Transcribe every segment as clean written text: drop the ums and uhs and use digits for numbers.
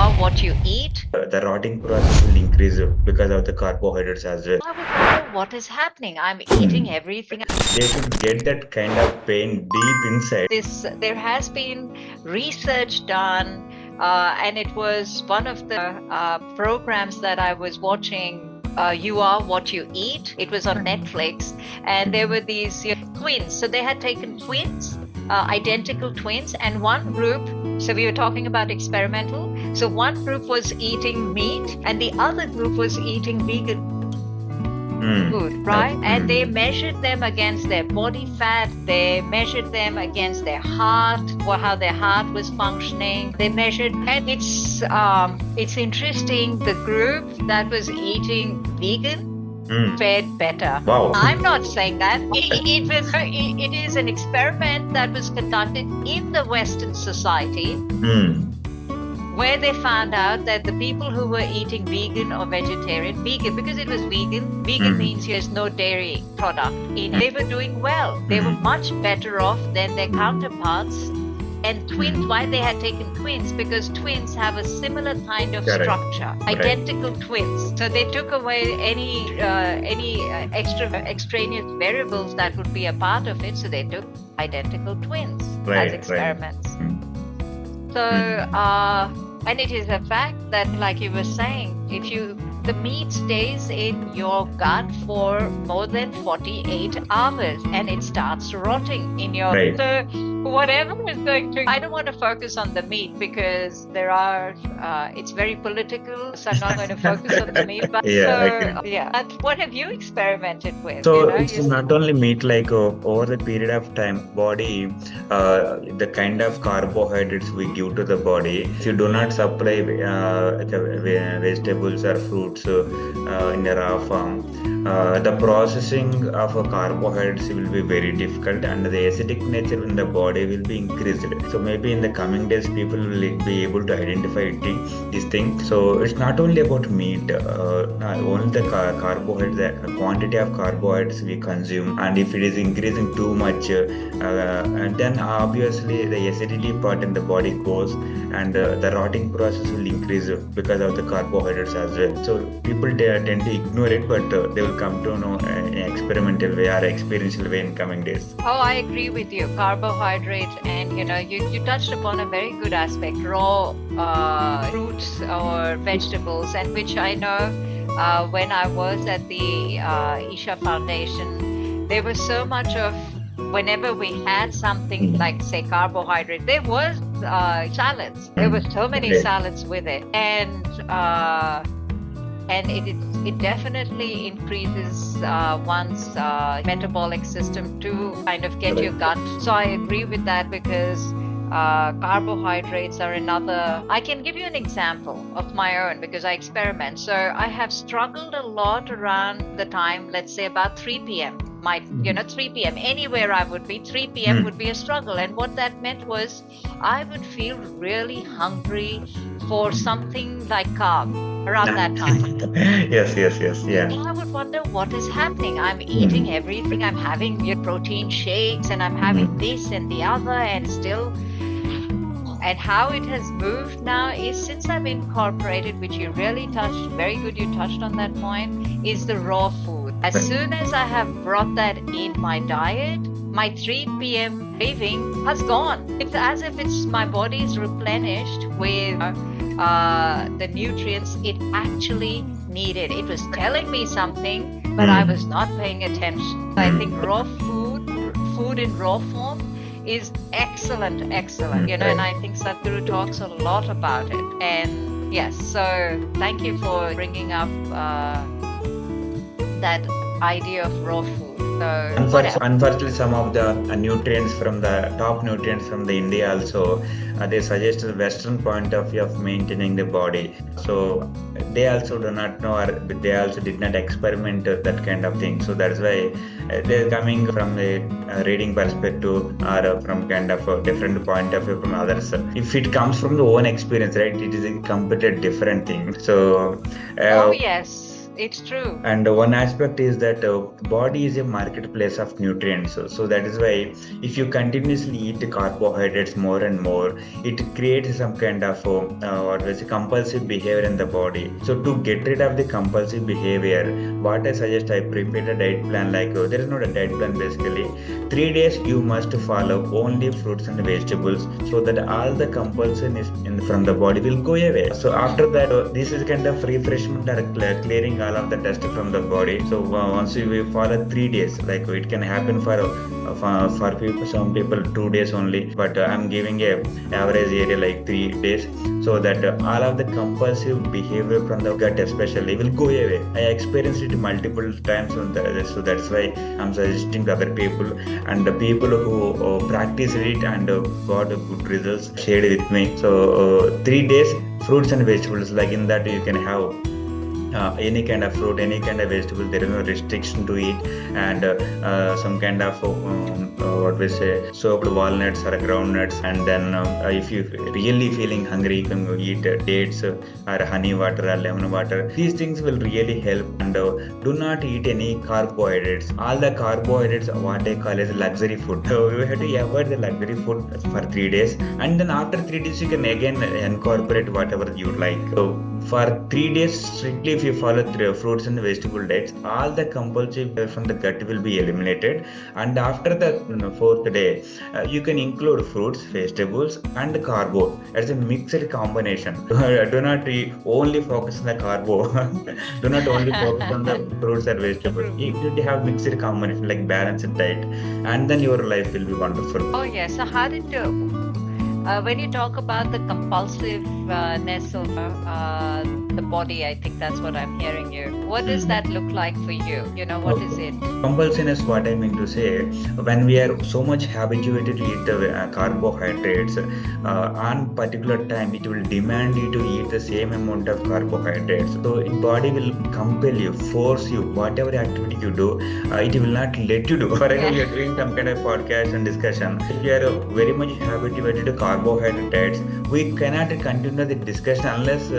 are what you eat. The rotting process will increase because of the carbohydrates as well. I would wonder what is happening. I'm eating everything. They should get that kind of pain deep inside. There has been research done, and it was one of the programs that I was watching. You Are What You Eat. It was on Netflix, and there were these twins. So they had taken twins, identical twins, and one group. So we were talking about experimental. So one group was eating meat, and the other group was eating vegan food, right? And they measured them against their body fat. They measured them against their heart, or how their heart was functioning. They measured, and it's interesting. The group that was eating vegan fared better. Wow. I'm not saying that. It is an experiment that was conducted in the Western society, where they found out that the people who were eating vegan or vegetarian, vegan because it was vegan means there's no dairy product in it. They were doing well. They were much better off than their counterparts. And twins, why they had taken twins? Because twins have a similar kind of structure, identical twins. So they took away any extraneous variables that would be a part of it. So they took identical twins as experiments. So, and it is a fact that, like you were saying, the meat stays in your gut for more than 48 hours and it starts rotting in your... So whatever is going to... I don't want to focus on the meat because it's very political, so I'm not going to focus on the meat. But But what have you experimented with? So it's not only meat, like over the period of time, body, the kind of carbohydrates we give to the body, if you do not supply the vegetables or fruits in a raw form, the processing of carbohydrates will be very difficult and the acidic nature in the body will be increased. So maybe in the coming days people will be able to identify this thing. So it's not only about meat, only the carbohydrates, the quantity of carbohydrates we consume, and if it is increasing too much, and then obviously the acidity part in the body goes and the rotting process will increase because of the carbohydrates as well. So people tend to ignore it, but they will come to know in experimental way or experiential way in coming days. Oh, I agree with you. Carbohydrates, and you touched upon a very good aspect, raw fruits or vegetables, and which I know when I was at the Isha Foundation, there was so much of, whenever we had something like, say, carbohydrate, there was salads. There were so many salads with it, and it definitely increases one's metabolic system to kind of get your gut. So I agree with that, because carbohydrates are another. I can give you an example of my own because I experiment. So I have struggled a lot around the time, let's say about 3 p.m. 3 p.m. Anywhere I would be, 3 p.m. would be a struggle. And what that meant was I would feel really hungry for something like carb around that time. Yes, yeah. And I would wonder what is happening. I'm eating everything. I'm having protein shakes and I'm having this and the other, and still. And how it has moved now is, since I've incorporated, which you really touched, very good you touched on that point, is the raw food. As soon as I have brought that in my diet, my 3 p.m. craving has gone. It's as if my body is replenished with the nutrients it actually needed. It was telling me something, but I was not paying attention. I think raw food in raw form is excellent, and I think Sadhguru talks a lot about it. And yes, so thank you for bringing up that idea of raw food. So unfortunately, some of the nutrients from the top nutrients from the India also, they suggest a Western point of view of maintaining the body. So they also do not know, or they also did not experiment that kind of thing. So that's why they're coming from the reading perspective or from kind of a different point of view from others. If it comes from the own experience, right, it is a completely different thing. So oh yes. It's true. And one aspect is that body is a marketplace of nutrients. So that is why if you continuously eat carbohydrates more and more, it creates some kind of what was compulsive behavior in the body. So to get rid of the compulsive behavior, what I suggest, I prepare a diet plan. Like there is not a diet plan basically. 3 days you must follow only fruits and vegetables, so that all the compulsion is from the body will go away. So after that, this is kind of refreshment or clearing all of the dust from the body. So once you follow 3 days, like it can happen for people, some people 2 days only, but I'm giving a average area like 3 days, so that all of the compulsive behavior from the gut especially will go away. I experienced it multiple times on so that's why I'm suggesting to other people, and the people who practice it and got good results shared with me. So 3 days fruits and vegetables, like in that you can have any kind of fruit, any kind of vegetable. There is no restriction to eat, and some kind of what we say, soaked walnuts or groundnuts. And then if you really feeling hungry, you can eat dates or honey water or lemon water. These things will really help. And do not eat any carbohydrates. All the carbohydrates, what I call as luxury food. So you have to avoid the luxury food for 3 days, and then after 3 days you can again incorporate whatever you like. So for 3 days strictly, if you follow fruits and vegetable diets, all the compulsive from the gut will be eliminated. And after the fourth day, you can include fruits, vegetables, and carbo as a mixed combination. Do not only focus on the carbo. Do not only focus on the fruits and vegetables. You need to have mixed combination, like balanced diet, and then your life will be wonderful. Oh yes. So how did you? When you talk about the compulsiveness of the body, I think that's what I'm hearing you. What does that look like for you? What is it? Compulsion is what I mean to say. When we are so much habituated to eat the carbohydrates, on particular time it will demand you to eat the same amount of carbohydrates. So body will compel you, force you, whatever activity you do, it will not let you do. For example, you are doing some kind of podcast and discussion. If you are very much habituated to carbohydrate diets, we cannot continue the discussion unless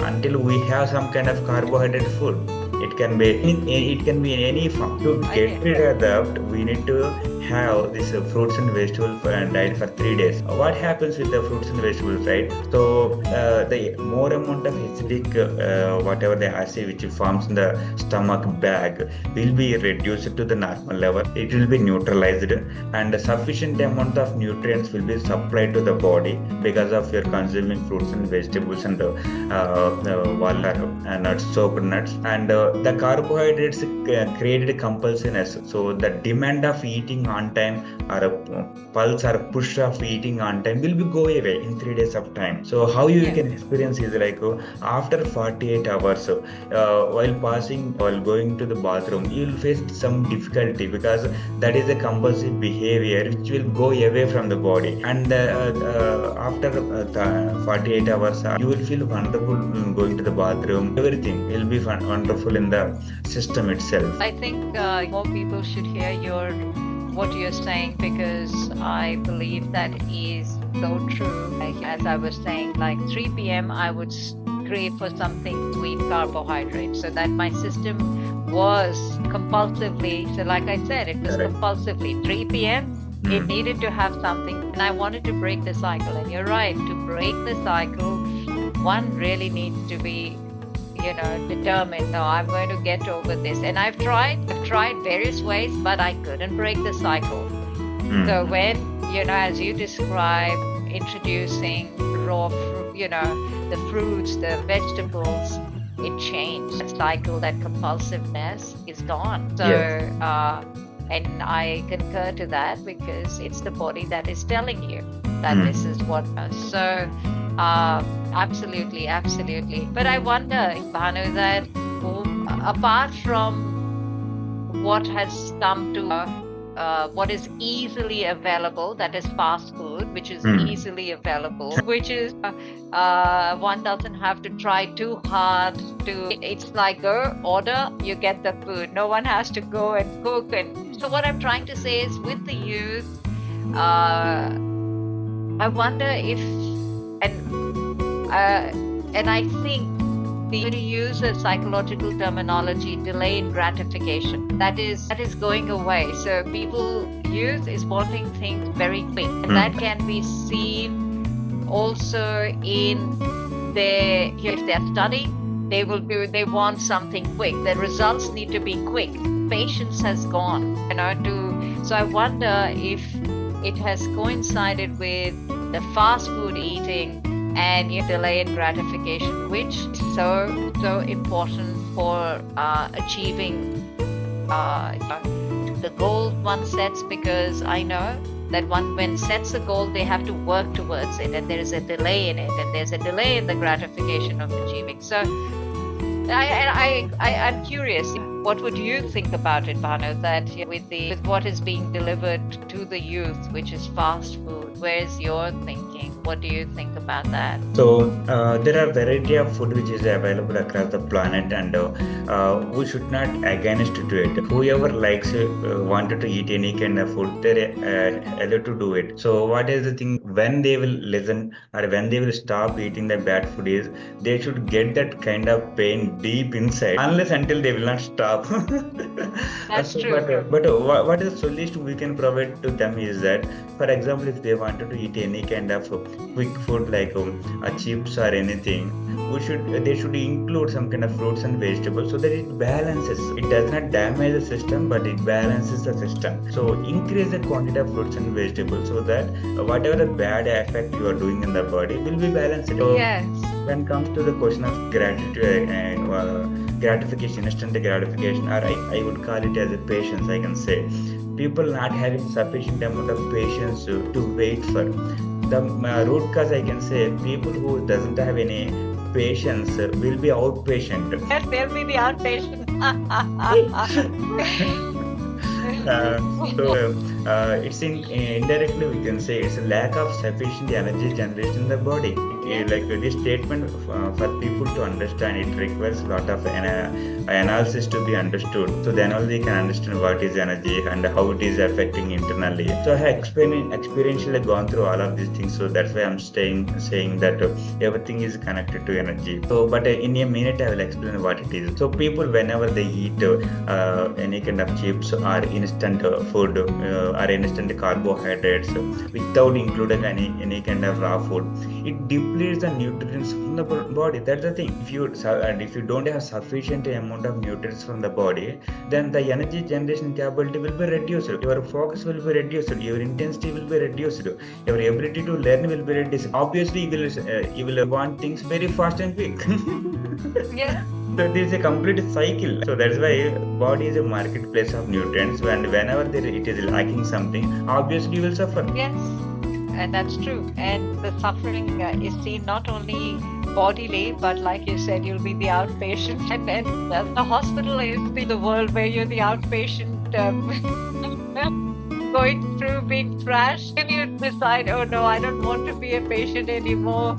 until we have some kind of carbohydrate food. It can be in any form. To get rid of that, we need to have this fruits and vegetables diet for 3 days. What happens with the fruits and vegetables, right? So the more amount of acidic whatever the acid which forms in the stomach bag will be reduced to the normal level. It will be neutralized, and a sufficient amount of nutrients will be supplied to the body because of your consuming fruits and vegetables and walnut nuts, soaked nuts. And the carbohydrates created compulsiveness. So the demand of eating on time, or a pulse or push of eating on time will be go away in 3 days of time. So how you can experience is like after 48 hours, while going to the bathroom, you will face some difficulty, because that is a compulsive behavior which will go away from the body. And after 48 hours, you will feel wonderful going to the bathroom. Everything will be wonderful in the system itself. I think more people should hear what you're saying, because I believe that is so true. As I was saying, like 3 p.m. I would crave for something sweet carbohydrate, so that my system was compulsively, so like I said, it was compulsively 3 p.m. It needed to have something, and I wanted to break the cycle. And you're right, to break the cycle, one really needs to be determined. No, I'm going to get over this. And I've tried various ways, but I couldn't break the cycle. So when, as you describe, introducing raw, the fruits, the vegetables, it changed. The cycle, that compulsiveness is gone. So, and I concur to that, because it's the body that is telling you that this is what. So, absolutely. But I wonder, Bhanu, that apart from what has come to what is easily available, that is fast food, which is easily available, which is one doesn't have to try too hard it's like order, you get the food. No one has to go and cook. And so what I'm trying to say is, with the youth, I wonder if, and I think to use a psychological terminology, delay in gratification. That is going away. So youth is wanting things very quick, and that can be seen also in if they're studying, they want something quick. The results need to be quick. Patience has gone, so I wonder if it has coincided with the fast food eating and delay in gratification, which is so important for achieving the goal one sets, because I know that one, when sets a goal, they have to work towards it, and there is a delay in it, and there's a delay in the gratification of achieving. So I'm curious, what would you think about it, Bhanu, that with what is being delivered to the youth, which is fast food, where's your thinking? What do you think about that? So there are variety of food which is available across the planet, and we should not against to it. Whoever likes wanted to eat any kind of food, they're allowed to do it. So what is the thing, when they will listen or when they will stop eating the bad food is, they should get that kind of pain deep inside, unless until they will not stop. That's true. But what is the solution we can provide to them is that, for example, if they wanted to eat any kind of quick food like chips or anything, they should include some kind of fruits and vegetables so that it balances. It does not damage the system, but it balances the system. So increase the quantity of fruits and vegetables so that whatever the bad effect you are doing in the body will be balanced. So yes. When it comes to the question of gratitude and gratification, instant gratification, or I would call it as a patience, I can say. People not having sufficient amount of patience to wait for. The root cause, I can say, people who doesn't have any patience will be outpatient. Yes, they'll be the outpatient. It's indirectly we can say it's a lack of sufficient energy generation in the body. Like this statement for people to understand, it requires a lot of analysis to be understood. So then only they can understand what is energy and how it is affecting internally. So I have experientially gone through all of these things. So that's why I'm saying that everything is connected to energy. So, but in a minute I will explain what it is. So people, whenever they eat any kind of chips or instant food or instant carbohydrates without including any kind of raw food, it depletes the nutrients from the body. That's the thing. If you don't have sufficient amount of nutrients from the body, then the energy generation capability will be reduced. Your focus will be reduced. Your intensity will be reduced. Your ability to learn will be reduced. Obviously, you will want things very fast and quick. Yeah. So this is a complete cycle. So that's why body is a marketplace of nutrients, and whenever it is lacking something, obviously you will suffer. Yes, and that's true. And the suffering is seen not only bodily, but like you said, you'll be the outpatient. And then the hospital is the world where you're the outpatient going through being thrashed. And you decide, oh no, I don't want to be a patient anymore.